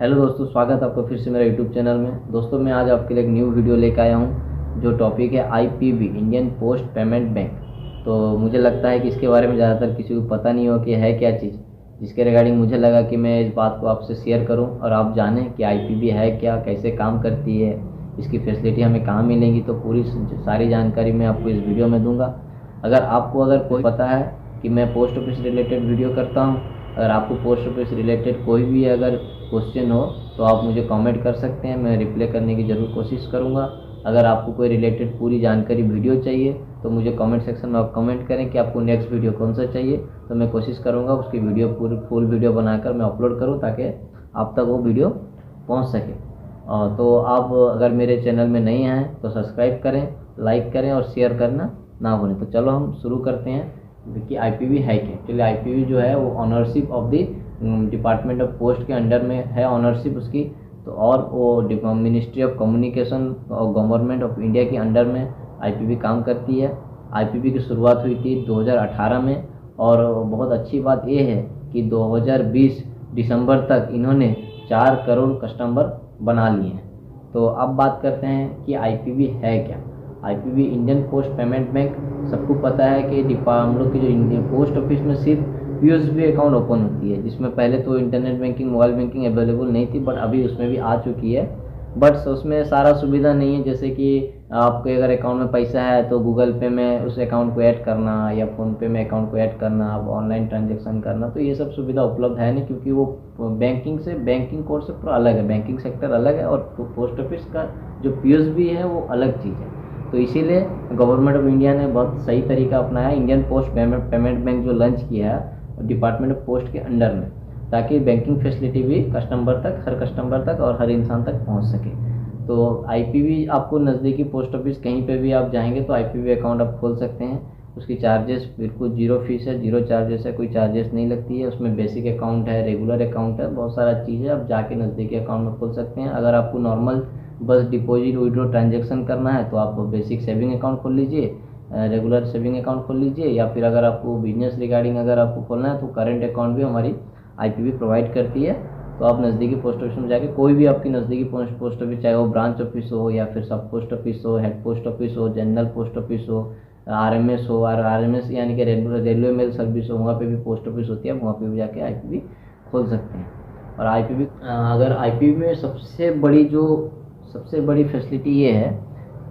Hello दोस्तों, स्वागत है आपका फिर से मेरा यूट्यूब चैनल में। दोस्तों मैं आज आपके लिए एक न्यू वीडियो लेकर आया हूँ जो टॉपिक है IPB, Indian post payment bank. तो मुझे लगता है कि इसके बारे में ज़्यादातर किसी को पता नहीं हो कि है क्या चीज़, जिसके रिगार्डिंग मुझे लगा कि मैं इस बात को आपसे शेयर करूँ और आप जानें कि आईपीबी है क्या, कैसे काम करती है, इसकी फैसिलिटी हमें कहाँ मिलेंगी। तो पूरी सारी जानकारी मैं आपको इस वीडियो में दूँगा। अगर कोई पता है कि मैं पोस्ट ऑफिस रिलेटेड वीडियो करता हूँ, अगर आपको पोस्ट ऑफिस रिलेटेड कोई भी अगर क्वेश्चन हो तो आप मुझे कमेंट कर सकते हैं, मैं रिप्लाई करने की ज़रूर कोशिश करूँगा। अगर आपको कोई रिलेटेड पूरी जानकारी वीडियो चाहिए तो मुझे कमेंट सेक्शन में आप कमेंट करें कि आपको नेक्स्ट वीडियो कौन सा चाहिए, तो मैं कोशिश करूँगा उसकी वीडियो पूरी फुल वीडियो बनाकर मैं अपलोड करूँ ताकि आप तक वो वीडियो पहुँच सके। तो आप अगर मेरे चैनल में नहीं हैं तो सब्सक्राइब करें, लाइक करें और शेयर करना ना भूलें। तो चलो हम शुरू करते हैं कि आईपीबी है क्या। एक्चुअली आईपीबी जो है वो ownership of the department of post के अंडर में है, ऑनरशिप उसकी। तो और वो मिनिस्ट्री ऑफ कम्युनिकेशन और गवर्नमेंट ऑफ इंडिया के अंडर में आईपीबी काम करती है। आईपीबी की शुरुआत हुई थी 2018 में और बहुत अच्छी बात ये है कि 2020 दिसंबर तक इन्होंने 4 करोड़ कस्टमर बना लिए हैं। तो अब बात करते हैं कि आईपीबी है क्या। IPB Indian post payment bank, सबको पता है कि हम लोग की जो इंडियन पोस्ट ऑफिस में सिर्फ यूएसबी अकाउंट ओपन होती है, जिसमें पहले तो internet banking, mobile banking available नहीं थी, बट अभी उसमें भी आ चुकी है। बट उसमें सारा सुविधा नहीं है, जैसे कि आपके अगर अकाउंट में पैसा है तो गूगल पे में उस अकाउंट को ऐड करना या फ़ोन पे में अकाउंट को ऐड करना, अब ऑनलाइन ट्रांजेक्शन करना, तो ये सब सुविधा उपलब्ध है नहीं, क्योंकि वो बैंकिंग कोड से पूरा अलग है, बैंकिंग सेक्टर अलग है और पोस्ट ऑफिस का जो पीओएसबी है वो अलग चीज़ है। तो इसीलिए गवर्नमेंट ऑफ इंडिया ने बहुत सही तरीका अपनाया, इंडियन पोस्ट पेमेंट बैंक जो लॉन्च किया है डिपार्टमेंट ऑफ पोस्ट के अंडर में, ताकि बैंकिंग फैसिलिटी भी हर कस्टमर तक और हर इंसान तक पहुंच सके। तो आईपीबी आपको नज़दीकी पोस्ट ऑफिस कहीं पे भी आप जाएंगे तो आईपीबी अकाउंट आप खोल सकते हैं। उसकी चार्जेस बिल्कुल जीरो फीस है, जीरो चार्जेस है, कोई चार्जेस नहीं लगती है। उसमें बेसिक अकाउंट है, रेगुलर अकाउंट है, बहुत सारा चीज़ है, आप जाके नज़दीकी अकाउंट में खोल सकते हैं। अगर आपको नॉर्मल बस डिपॉजिट विड्रॉ ट्रांजेक्शन करना है तो आप बेसिक सेविंग अकाउंट खोल लीजिए, रेगुलर सेविंग अकाउंट खोल लीजिए, या फिर अगर आपको बिजनेस रिगार्डिंग अगर आपको खोलना है तो करंट अकाउंट भी हमारी आईपीबी प्रोवाइड करती है। तो आप नज़दीकी पोस्ट ऑफिस में जाके, कोई भी आपकी नज़दीकी पोस्ट ऑफिस, चाहे वो ब्रांच ऑफिस हो या फिर सब पोस्ट ऑफिस हो, हेड पोस्ट ऑफिस हो, जनरल पोस्ट ऑफिस हो, आरएमएस हो, और आरएमएस यानी कि रेलवे मेल सर्विस हो, वहाँ पे भी पोस्ट ऑफिस होती है, वहाँ पे भी जाके आईपीबी खोल सकते हैं। और आईपीबी अगर आईपीबी में सबसे बड़ी फैसिलिटी ये है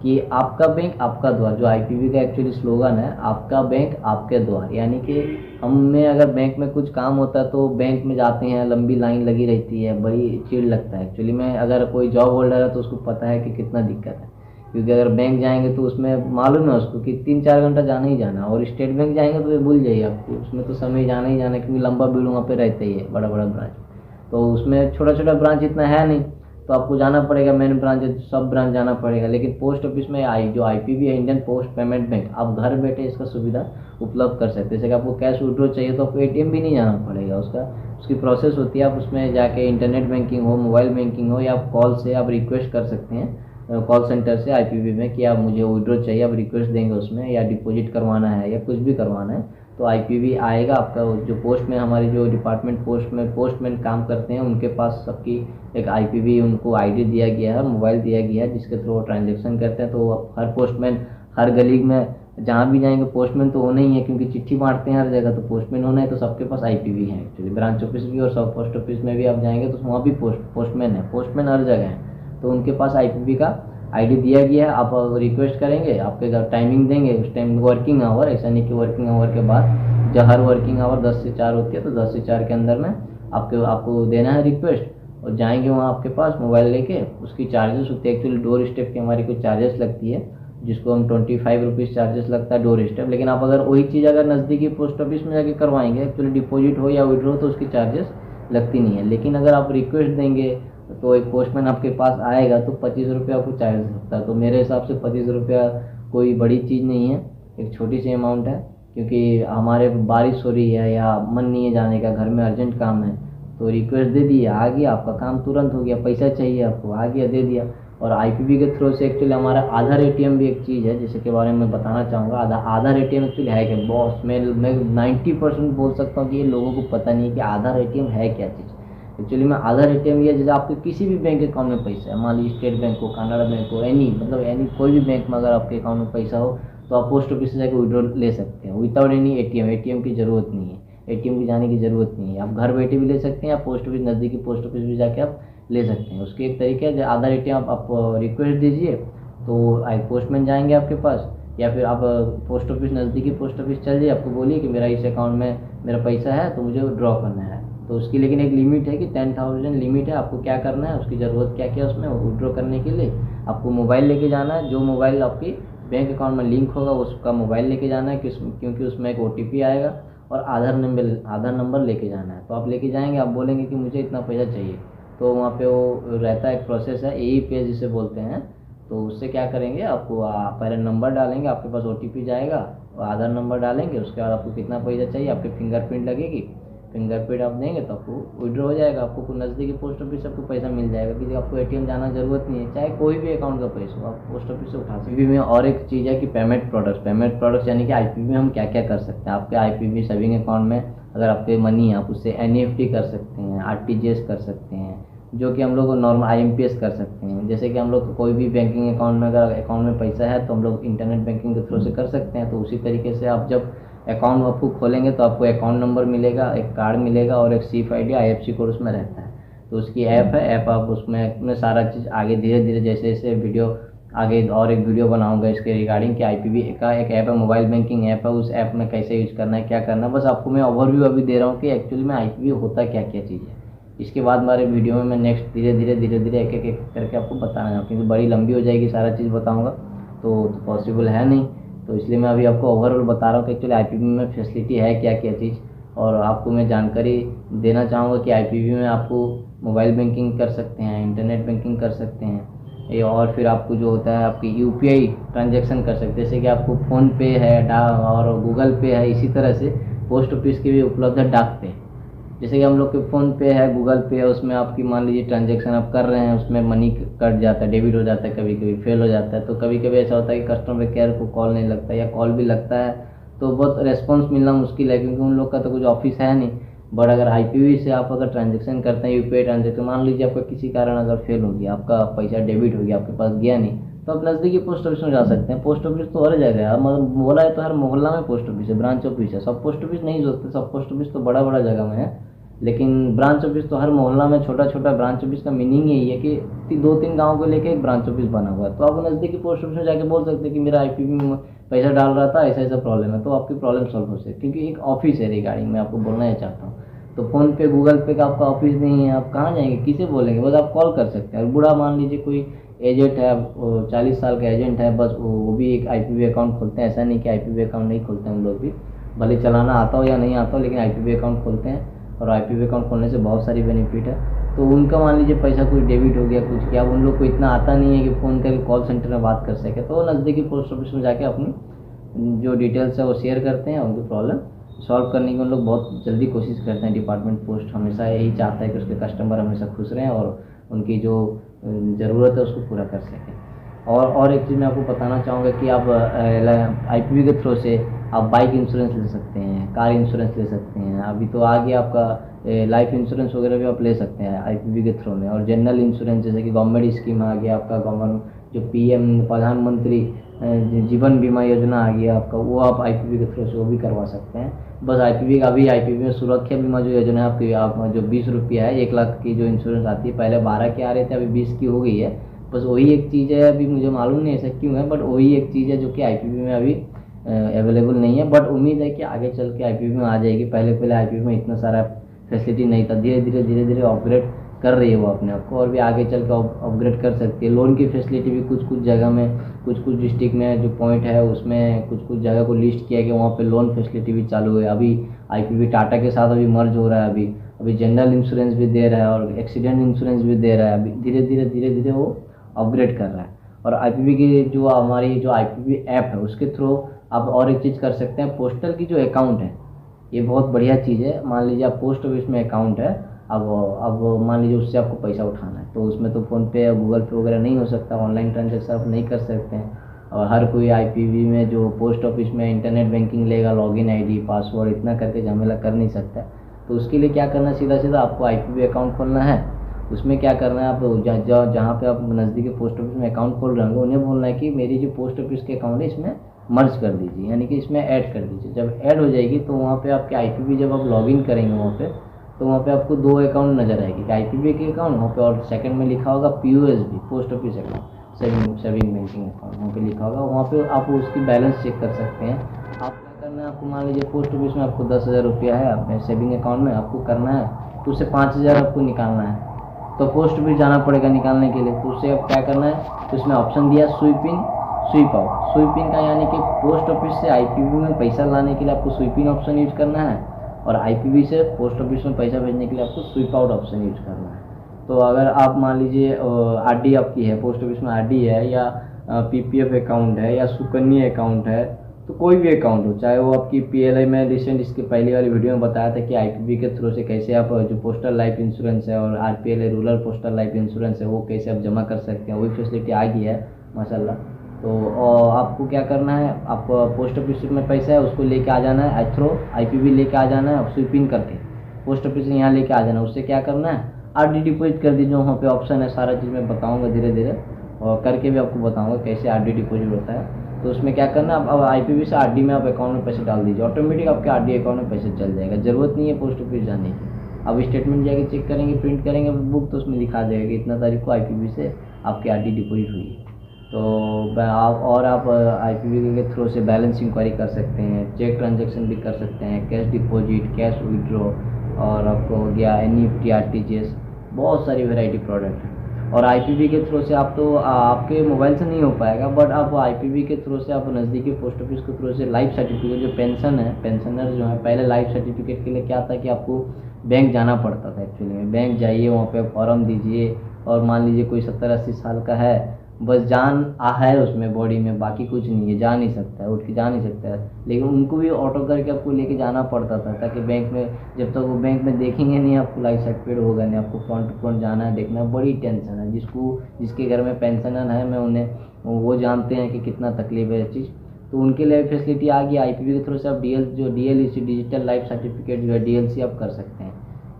कि आपका बैंक आपका द्वार, जो आईपीबी का एक्चुअली स्लोगन है, आपका बैंक आपके द्वार, यानी कि हमें अगर बैंक में कुछ काम होता है तो बैंक में जाते हैं, लंबी लाइन लगी रहती है, बड़ी चिड़ लगता है। एक्चुअली में अगर कोई जॉब होल्डर है तो उसको पता है कि कितना दिक्कत है, क्योंकि अगर बैंक जाएंगे तो उसमें मालूम है उसको कि 3-4 घंटा जाना ही जाना, और स्टेट बैंक जाएंगे तो ये भूल जाइए आपको, उसमें तो समय जाना ही जाना, क्योंकि लंबा भीड़ वहाँ पर रहता ही है, बड़ा बड़ा ब्रांच। तो उसमें छोटा छोटा ब्रांच इतना है नहीं, तो आपको जाना पड़ेगा मेन ब्रांच, सब ब्रांच जाना पड़ेगा। लेकिन पोस्ट ऑफिस में जो आईपीबी है, इंडियन पोस्ट पेमेंट बैंक, आप घर बैठे इसका सुविधा उपलब्ध कर सकते हैं। जैसे कि आपको कैश विड्रॉ चाहिए तो आपको एटीएम भी नहीं जाना पड़ेगा, उसकी प्रोसेस होती है। आप उसमें जाके इंटरनेट बैंकिंग हो, मोबाइल बैंकिंग हो, या आप कॉल से आप रिक्वेस्ट कर सकते हैं कॉल सेंटर से आईपीबी में कि आप मुझे विड्रॉ चाहिए, आप रिक्वेस्ट देंगे उसमें, या डिपॉजिट करवाना है या कुछ भी करवाना है तो आईपीबी आएगा। आपका जो पोस्टमैन, हमारी जो डिपार्टमेंट पोस्टमैन काम करते हैं, उनके पास सबकी एक आईपीबी उनको आईडी दिया गया है, मोबाइल दिया गया है, जिसके थ्रू वो ट्रांजेक्शन करते हैं। तो हर पोस्टमैन हर गली में जहाँ भी जाएंगे, पोस्टमैन तो होना ही है, क्योंकि चिट्ठी बांटते हैं हर जगह, तो पोस्टमैन होना है, तो सबके पास आईपीबी है। एक्चुअली ब्रांच ऑफिस भी और सब पोस्ट ऑफिस में भी आप जाएंगे तो वहाँ भी पोस्टमैन है, पोस्टमैन हर जगह है, तो उनके पास आईपीबी का आईडी दिया गया है। आप रिक्वेस्ट करेंगे, आपके घर टाइमिंग देंगे, उस टाइम वर्किंग आवर, ऐसा नहीं कि वर्किंग आवर के बाद, जब हर वर्किंग आवर 10 से 4 होती है तो 10 से 4 के अंदर में आपको देना है रिक्वेस्ट, और जाएंगे वहाँ आपके पास मोबाइल लेके। उसकी चार्जेस होती है, एक्चुअली डोर स्टेप की हमारी कुछ चार्जेस लगती है, जिसको हम 25 रुपीज़ चार्जेस लगता है डोर स्टेप। लेकिन आप अगर वही चीज़ अगर नज़दीकी पोस्ट ऑफिस में जाके करवाएंगे, एक्चुअली डिपॉजिट हो या विड्रॉ, तो उसकी चार्जेस लगती नहीं है। लेकिन अगर आप रिक्वेस्ट देंगे तो एक पोस्टमैन आपके पास आएगा तो 25 रुपये आपको चार्ज लगता है। तो मेरे हिसाब से 25 रुपया कोई बड़ी चीज़ नहीं है, एक छोटी सी अमाउंट है, क्योंकि हमारे बारिश हो रही है या मन नहीं है जाने का, घर में अर्जेंट काम है, तो रिक्वेस्ट दे दिया, आ गया, आपका काम तुरंत हो गया, पैसा चाहिए आपको, आ गया, दे दिया। और आईपीबी के थ्रू से एक्चुअली हमारा आधार एटीएम भी एक चीज़ है, जिसके बारे में बताना चाहूँगा। आधार एटीएम एक्चुअली है क्या बॉस, मैं 90% बोल सकता हूँ कि ये लोगों को पता नहीं है कि आधार एटीएम है क्या चीज़। एक्चुअली में आधार एटीएम ये जैसे आपके किसी भी बैंक अकाउंट में पैसा है, मान लीजिए स्टेट बैंक हो, कनाडा बैंक हो, एनी मतलब एनी कोई भी बैंक में अगर आपके अकाउंट में पैसा हो तो आप पोस्ट ऑफिस से जाकर विड्रॉ ले सकते हैं विदाउट एनी एटीएम। एटीएम की ज़रूरत नहीं है, एटीएम की जाने की ज़रूरत नहीं है। आप घर बैठे भी ले सकते हैं, या पोस्ट ऑफिस नज़दीकी पोस्ट ऑफिस भी जाके आप ले सकते हैं। उसके एक तरीके है, आधार एटीएम आप रिक्वेस्ट दीजिए तो आई पोस्टमैन जाएंगे आपके पास, या फिर आप पोस्ट ऑफिस नज़दीकी पोस्ट ऑफिस चल जाइए, आपको बोलिए कि मेरा इस अकाउंट में मेरा पैसा है तो मुझे ड्रॉ करना है। तो उसकी लेकिन एक लिमिट है कि 10,000 लिमिट है। आपको क्या करना है, उसकी ज़रूरत क्या क्या है उसमें विड्रॉ करने के लिए, आपको मोबाइल लेके जाना है। जो मोबाइल आपकी बैंक अकाउंट में लिंक होगा उसका मोबाइल लेके जाना है, क्योंकि उसमें एक OTP आएगा, और आधार नंबर लेके जाना है। तो आप लेके जाएंगे, आप बोलेंगे कि मुझे इतना पैसा चाहिए, तो वहाँ पे वो रहता है, एक प्रोसेस है AE पेज जिसे बोलते हैं। तो उससे क्या करेंगे, आपको पहले नंबर डालेंगे, आपके पास OTP जाएगा, और आधार नंबर डालेंगे, उसके बाद आपको कितना पैसा चाहिए, आपकी फिंगरप्रिंट लगेगी, फिंगरप्रिंट आप देंगे तो आपको विड्रॉ हो जाएगा। आपको नज़दीकी पोस्ट ऑफिस से आपको पैसा मिल जाएगा, क्योंकि आपको ATM जाना जरूरत नहीं है। चाहे कोई भी अकाउंट का पैसा हो आप पोस्ट ऑफिस से उठा सकते हैं। में और एक चीज़ है कि पेमेंट प्रोडक्ट्स यानी कि IPV में हम क्या क्या कर सकते हैं। आपके IPV सेविंग अकाउंट में अगर आपके मनी है, आप उससे NEFT कर सकते हैं, RTGS कर सकते हैं, जो कि हम लोग नॉर्मल IMPS कर सकते हैं। जैसे कि हम लोग कोई भी बैंकिंग अकाउंट में अगर अकाउंट में पैसा है तो हम लोग इंटरनेट बैंकिंग के थ्रू से कर सकते हैं। तो उसी तरीके से आप जब अकाउंट आपको खोलेंगे तो आपको अकाउंट नंबर मिलेगा, एक कार्ड मिलेगा, और एक SWIFT ID IFSC कोड उसमें रहता है। तो उसकी ऐप है, ऐप आप उसमें सारा चीज़ आगे धीरे धीरे जैसे जैसे वीडियो आगे और एक वीडियो बनाऊंगा इसके रिगार्डिंग कि IPV का एक ऐप है, मोबाइल बैंकिंग ऐप है, उस ऐप में कैसे यूज करना है, क्या करना है। बस आपको मैं ओवरव्यू अभी दे रहा हूँ कि एक्चुअली में IPV होता क्या क्या चीज़ है। इसके बाद हमारे वीडियो में मैं नेक्स्ट धीरे धीरे एक एक करके आपको बताना है, क्योंकि बड़ी लंबी हो जाएगी, सारा चीज़ बताऊँगा तो पॉसिबल है नहीं। तो इसलिए मैं अभी आपको ओवरऑल बता रहा हूँ कि एक्चुअली IPV में फैसिलिटी है क्या क्या चीज़, और आपको मैं जानकारी देना चाहूँगा कि IPV में आपको मोबाइल बैंकिंग कर सकते हैं, इंटरनेट बैंकिंग कर सकते हैं, ये और फिर आपको जो होता है आपकी UPI ट्रांजैक्शन कर सकते हैं। जैसे कि आपको फ़ोनपे है और गूगल पे है, इसी तरह से पोस्ट ऑफिस की भी उपलब्ध है डाक पे। जैसे कि हम लोग के फ़ोन पे है, गूगल पे है, उसमें आपकी मान लीजिए ट्रांजैक्शन आप कर रहे हैं, उसमें मनी कट जाता है, डेबिट हो जाता है, कभी कभी फेल हो जाता है। तो कभी कभी ऐसा होता है कि कस्टमर केयर को कॉल नहीं लगता, या कॉल भी लगता है तो बहुत रेस्पॉन्स मिलना मुश्किल है, क्योंकि उन लोग का तो कुछ ऑफिस है नहीं। बट अगर IPV से आप अगर ट्रांजेक्शन करते हैं, UPI ट्रांजेक्शन, मान लीजिए आपका किसी कारण अगर फेल हो गया, आपका पैसा डेबिट हो गया, आपके पास गया नहीं, तो आप नज़दीकी पोस्ट ऑफिस में जा सकते हैं। पोस्ट ऑफिस तो हर जगह है, मतलब बोला है तो हर मोहल्ला में पोस्ट ऑफिस है, ब्रांच ऑफिस है। सब पोस्ट ऑफिस नहीं होते, सब पोस्ट ऑफिस तो बड़ा बड़ा जगह में है, लेकिन ब्रांच ऑफिस तो हर मोहल्ला में छोटा छोटा। ब्रांच ऑफिस का मीनिंग यही है कि 2-3 गाँव को लेकर एक ब्रांच ऑफिस बना हुआ है। तो आप नज़दीकी पोस्ट ऑफिस में जाके बोल सकते हैं कि मेरा IPV में पैसा डाल रहा था, ऐसा ऐसा प्रॉब्लम है, तो आपकी प्रॉब्लम सॉल्व हो सकती है, क्योंकि एक ऑफिस है रिगार्डिंग मैं आपको बोलना ये चाहता हूँ। तो फ़ोन पे गूगल पे का आपका ऑफिस नहीं है, आप कहाँ जाएंगे, किसे बोलेंगे, बस आप कॉल कर सकते हैं। और बूढ़ा मान लीजिए कोई एजेंट है, 40 साल का एजेंट है, बस वो भी एक IPV अकाउंट खोलते हैं। ऐसा नहीं कि IPV अकाउंट नहीं खोलते हैं, हम लोग भी भले चलाना आता हो या नहीं आता हो, लेकिन IPV अकाउंट खोलते हैं। और IPV अकाउंट खोलने से बहुत सारी बेनिफिट है। तो उनका मान लीजिए पैसा कुछ डेबिट हो गया, कुछ किया, उन लोग को इतना आता नहीं है कि फ़ोन करके कॉल सेंटर में बात कर सके, तो वो नज़दीकी पोस्ट ऑफिस में जाके अपनी जो डिटेल्स है वो शेयर करते हैं, उनकी प्रॉब्लम सॉल्व करने की उन लोग बहुत जल्दी कोशिश करते हैं। डिपार्टमेंट पोस्ट हमेशा यही चाहता है कि उसके कस्टमर हमेशा खुश रहें और उनकी जो ज़रूरत है उसको पूरा कर सकें। और एक चीज़ मैं आपको बताना चाहूँगा कि आप IPV के थ्रू से आप बाइक इंश्योरेंस ले सकते हैं, कार इंश्योरेंस ले सकते हैं। अभी तो आगे आपका लाइफ इंश्योरेंस वगैरह भी आप ले सकते हैं IPV के थ्रू में। और जनरल इंश्योरेंस जैसे कि गवर्नमेंट स्कीम आ गया आपका, गवर्नमेंट जो PM प्रधानमंत्री जीवन बीमा योजना आ गया आपका, वो आप IPV के थ्रू से वो भी करवा सकते हैं। बस IPV का भी IPV में सुरक्षा बीमा जो योजना है आपकी, आप जो 20 रुपया है, 1 लाख की जो इंश्योरेंस आती है, पहले 12 के आ रहे थे, अभी 20 की हो गई है। बस वही एक चीज़ है, अभी मुझे मालूम नहीं ऐसा क्यों है, बट वही एक चीज़ है जो कि IPV में अभी अवेलेबल नहीं है। बट उम्मीद है कि आगे चल के IPV में आ जाएगी। पहले IPV में इतना सारा फैसिलिटी नहीं था, धीरे धीरे अपग्रेड कर रही है वो अपने आप को, और भी आगे चल कर अपग्रेड कर सकती है। लोन की फैसिलिटी भी कुछ जगह में, कुछ डिस्ट्रिक्ट में जो पॉइंट है उसमें कुछ जगह को लिस्ट किया गया, वहाँ पे लोन फैसिलिटी भी चालू है। अभी IPV टाटा के साथ अभी मर्ज हो रहा है, अभी जनरल इंश्योरेंस भी दे रहा है और एक्सीडेंट इंश्योरेंस भी दे रहा है। अभी धीरे धीरे वो अपग्रेड कर रहा है। और IPV की जो हमारी जो IPV ऐप है उसके थ्रू आप और एक चीज़ कर सकते हैं, पोस्टल की जो अकाउंट है, ये बहुत बढ़िया चीज़ है। मान लीजिए आप पोस्ट ऑफिस में अकाउंट है, अब मान लीजिए उससे आपको पैसा उठाना है, तो उसमें तो फ़ोनपे या गूगल पे वगैरह नहीं हो सकता, ऑनलाइन ट्रांजेक्शन आप नहीं कर सकते हैं। और हर कोई IPV में जो पोस्ट ऑफिस में इंटरनेट बैंकिंग लेगा, लॉगिन ID पासवर्ड इतना करके झमेला कर नहीं सकता। तो उसके लिए क्या करना है, सीधा सीधा आपको IPV अकाउंट खोलना है। उसमें क्या करना है, आप जहाँ पे आप नज़दीकी पोस्ट ऑफिस में अकाउंट खोल रहे होंगे उन्हें बोलना है कि मेरी जो पोस्ट ऑफिस के अकाउंट है इसमें मर्ज कर दीजिए, यानी कि इसमें ऐड कर दीजिए। जब ऐड हो जाएगी तो वहाँ पे आपके IPV जब आप लॉगिन करेंगे वहाँ पे, तो वहाँ पे आपको 2 अकाउंट नज़र आएगी, IPV के अकाउंट वहाँ पे, और सेकंड में लिखा होगा POSB, post office account, saving banking account वहाँ पे लिखा होगा। वहाँ पे आप उसकी बैलेंस चेक कर सकते हैं। आप क्या करना है, आपको मान लीजिए पोस्ट ऑफिस में आपको 10,000 रुपया है अपने सेविंग अकाउंट में, आपको करना है तो उससे 5,000 आपको निकालना है, तो पोस्ट ऑफिस जाना पड़ेगा निकालने के लिए। तो उससे अब क्या करना है, तो उसमें ऑप्शन दिया स्वीप इन स्वीप आउट। स्वीप इन का यानी कि पोस्ट ऑफिस से IPV में पैसा लाने के लिए आपको स्वीप इन ऑप्शन यूज करना है, और IPV से पोस्ट ऑफिस में पैसा भेजने के लिए आपको स्वीप आउट ऑप्शन यूज करना है। तो अगर आप मान लीजिए RD आपकी है, पोस्ट ऑफिस में RD है, या PPF अकाउंट है, या सुकन्या अकाउंट है, तो कोई भी अकाउंट हो, चाहे वो आपकी PLI में रिसेंट इसके पहली वाली वीडियो में बताया था कि IPV के थ्रू से कैसे आप जो पोस्टल लाइफ इंश्योरेंस है और RPLA rural postal life insurance है वो कैसे आप जमा कर सकते हैं, वही फैसिलिटी आ गई है माशाल्लाह। तो आपको क्या करना है, आपको पोस्ट ऑफिस में पैसा है उसको लेके आ जाना है, थ्रो IPV लेके आ जाना है, स्वीप इन करके पोस्ट ऑफिस से यहाँ लेके आ जाना है। उससे क्या करना है, RD डिपॉजिट कर दीजिए, वहाँ पे ऑप्शन है, सारा चीज़ मैं बताऊँगा धीरे धीरे, और करके भी आपको बताऊँगा कैसे RD डिपॉजिट होता है। तो उसमें क्या करना है, अब IPV से RD में आप अकाउंट में पैसे डाल दीजिए, ऑटोमेटिक आपके RD अकाउंट में पैसे चल जाएगा, ज़रूरत नहीं है पोस्ट ऑफिस जाने की। अब स्टेटमेंट जाके चेक करेंगे, प्रिंट करेंगे बुक, तो उसमें दिखा देगा कि इतना तारीख को IPV से आपकी RD डिपॉजिट हुई है। तो आप IPV के थ्रू से बैलेंस इंक्वायरी कर सकते हैं, चेक ट्रांजेक्शन भी कर सकते हैं, कैश डिपॉजिट, कैश विड्रॉ, और आपको हो गया NEFT, RTGS, बहुत सारी वैरायटी प्रोडक्ट है। और IPV के थ्रू से आप तो आपके मोबाइल से नहीं हो पाएगा, बट आप IPV के थ्रू से आप नज़दीकी पोस्ट ऑफिस के थ्रू से लाइफ सर्टिफिकेट, जो पेंशन है, पेंशनर जो है, पहले लाइफ सर्टिफिकेट के लिए क्या था कि आपको बैंक जाना पड़ता था। एक्चुअली में बैंक जाइए, वहाँ पे फॉर्म दीजिए, और मान लीजिए कोई 70-80 साल का है, बस जान है उसमें बॉडी में, बाकी कुछ नहीं है, जा नहीं सकता है, उठ के जा नहीं सकता है, लेकिन उनको भी ऑटो करके आपको लेके जाना पड़ता था, ताकि बैंक में जब तक वो बैंक में देखेंगे नहीं आपको लाइफ सर्टिफिकेट होगा नहीं, आपको फ्रंट टू फ्रंट जाना है, देखना है, बड़ी टेंशन है। जिसके घर में पेंशनर है, मैं उन्हें, वो जानते हैं कि कितना तकलीफ है ये चीज़। तो उनके लिए फैसिलिटी आ गई IPV के थ्रू से। आप DLC डिजिटल लाइफ सर्टिफिकेट जो है DLC आप कर सकते हैं।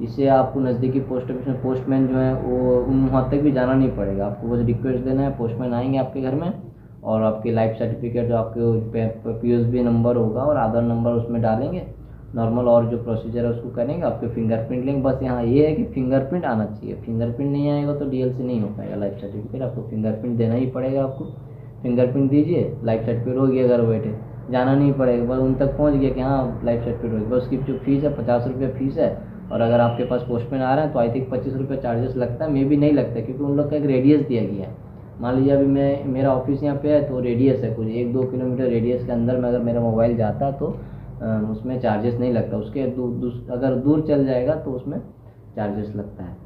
इससे आपको नज़दीकी पोस्ट ऑफिस में पोस्टमैन जो है वो वहाँ तक भी जाना नहीं पड़ेगा, आपको बस रिक्वेस्ट देना है, पोस्टमैन आएंगे आपके घर में, और आपके लाइफ सर्टिफिकेट जो आपके POSB नंबर होगा और आधार नंबर उसमें डालेंगे नॉर्मल, और जो प्रोसीजर है उसको करेंगे, आपके फिंगरप्रिंट लेंगे। बस यहाँ ये है कि फिंगरप्रिंट आना चाहिए, फिंगरप्रिंट नहीं आएगा तो DLC नहीं हो पाएगा लाइफ सर्टिफिकेट, आपको फिंगरप्रिंट देना ही पड़ेगा। आपको फिंगरप्रिंट दीजिए, लाइफ सर्टिफिकेट हो गया, घर बैठे जाना नहीं पड़ेगा, बस उन तक पहुँच गया कि हाँ लाइफ सर्टिफिकेट हो गया। बस उसकी जो फीस है 50 रुपये फीस है, और अगर आपके पास पोस्टमैन आ रहा है तो आई थिंक 25 रुपये चार्जेस लगता है, मे भी नहीं लगता, क्योंकि उन लोग का एक रेडियस दिया गया है। मान लीजिए अभी मेरा ऑफिस यहाँ पे है, तो रेडियस है कुछ 1-2 किलोमीटर रेडियस के अंदर में अगर मेरा मोबाइल जाता है तो उसमें चार्जेस नहीं लगता, उसके अगर दूर चल जाएगा तो उसमें चार्जेस लगता है।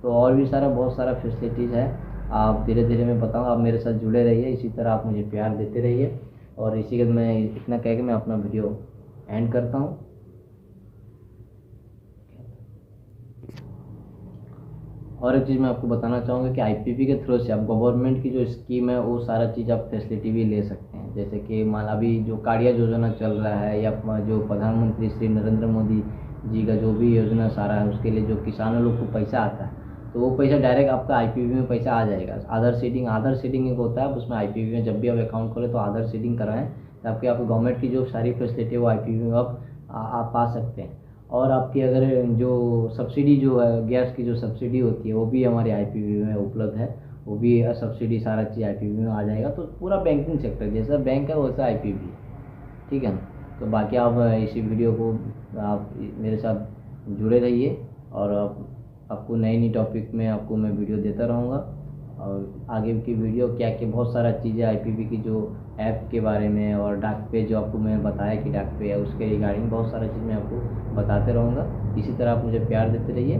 तो और भी बहुत सारा फैसिलिटीज़ है, आप धीरे धीरे मैं बताऊँगा, आप मेरे साथ जुड़े रहिए, इसी तरह आप मुझे प्यार देते रहिए। और इसी के मैं इतना कह के मैं अपना वीडियो एंड करता हूँ। और एक चीज़ मैं आपको बताना चाहूँगा कि IPV के थ्रू से आप गवर्नमेंट की जो स्कीम है वो सारा चीज़ आप फैसिलिटी भी ले सकते हैं। जैसे कि मान अभी जो काड़िया योजना चल रहा है, या जो प्रधानमंत्री श्री नरेंद्र मोदी जी का जो भी योजना सारा है, उसके लिए जो किसानों लोग को पैसा आता है, तो वो पैसा डायरेक्ट आपका IPV में पैसा आ जाएगा। आधार सीडिंग एक होता है, उसमें IPV में जब भी आप अकाउंट खोलें तो आधार सीडिंग कराएं, ताकि आपको गवर्नमेंट की जो सारी फैसिलिटी है वो IPV में आप पा सकते हैं। और आपकी अगर जो सब्सिडी जो है, गैस की जो सब्सिडी होती है, वो भी हमारे IPV में उपलब्ध है, वो भी सब्सिडी सारा चीज़ IPV में आ जाएगा। तो पूरा बैंकिंग सेक्टर जैसा बैंक है वैसा IPV, ठीक है ना। तो बाकी आप इसी वीडियो को आप मेरे साथ जुड़े रहिए, और आपको नई टॉपिक में आपको मैं वीडियो देता रहूँगा, और आगे की वीडियो क्या बहुत सारा चीज़ें IPV की जो ऐप के बारे में, और डाक पे जो आपको मैं बताया कि डाक पे है, उसके रिगार्डिंग बहुत सारा चीज़ मैं आपको बताते रहूँगा। इसी तरह आप मुझे प्यार देते रहिए।